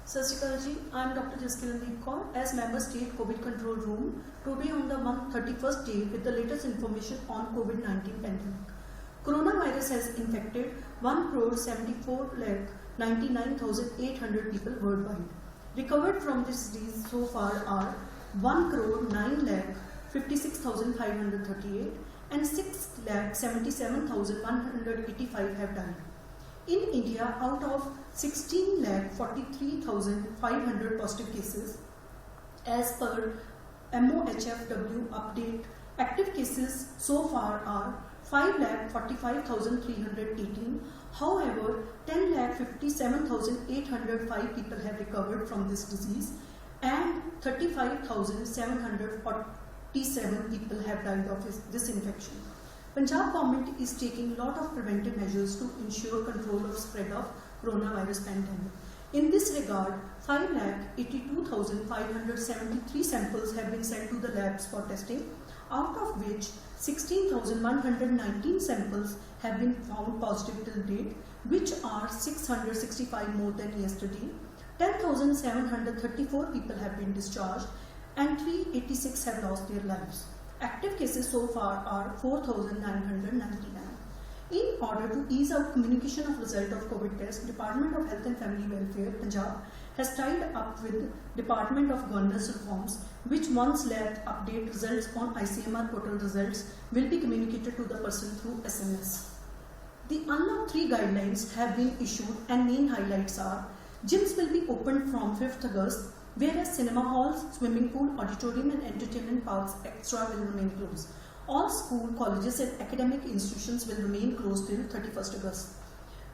Sir Ji, I am Dr. Jaskirandeep Kaur as Member State COVID Control Room today on the 131st day with the latest information on COVID-19 pandemic. Coronavirus has infected 1,74,99,800 people worldwide. Recovered from this disease so far are 1,09,56,538 and 6,77,185 have died. In India, out of 16,43,500 positive cases, as per MOHFW update, active cases so far are 5,45,318. However, 10,57,805 people have recovered from this disease and 35,747 people have died of this infection. Punjab government is taking a lot of preventive measures to ensure control of spread of coronavirus pandemic. In this regard, 5,82,573 samples have been sent to the labs for testing, out of which 16,119 samples have been found positive till date, which are 665 more than yesterday. 10,734 people have been discharged and 386 have lost their lives. Active cases so far are 4,999. In order to ease out communication of result of COVID test, Department of Health and Family Welfare, Punjab, has tied up with Department of Governance Reforms, which once lab update results on ICMR portal results will be communicated to the person through SMS. The Unlock 3 guidelines have been issued and main highlights are: gyms will be opened from 5th August, whereas cinema halls, swimming pool, auditorium and entertainment parks extra will remain closed. All school, colleges and academic institutions will remain closed till 31st August.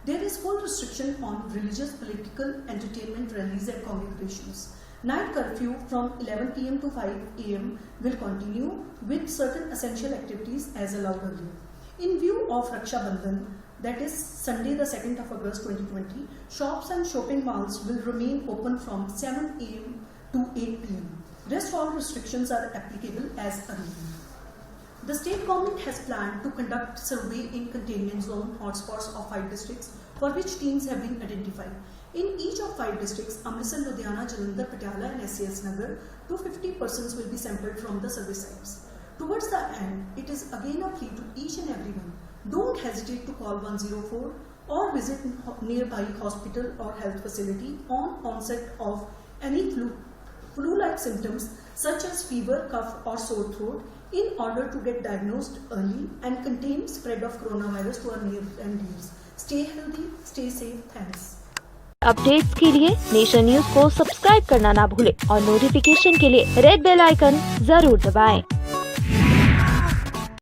There is full restriction on religious, political, entertainment, rallies and congregations. Night curfew from 11 PM to 5 AM will continue with certain essential activities as allowed earlier. In view of Raksha Bandhan, that is Sunday the 2nd of August 2020, shops and shopping malls will remain open from 7 AM to 8 PM. Rest all restrictions are applicable as earlier. The state government has planned to conduct survey in containment zone hotspots of 5 districts, for which teams have been identified. In each of 5 districts, Amritsar, Ludhiana, Jalandhar, Patiala and SAS Nagar, 250 persons will be sampled from the survey sites. Towards the end, it is again a plea to each and everyone: don't hesitate to call 104 or visit nearby hospital or health facility on onset of any flu-like symptoms such as fever, cough or sore throat in order to get diagnosed early and contain spread of coronavirus to our near and dears. Stay healthy, stay safe. Thanks. Updates के लिए nation news को subscribe करना ना भूलें और notification के लिए red bell icon जरूर दबाएं।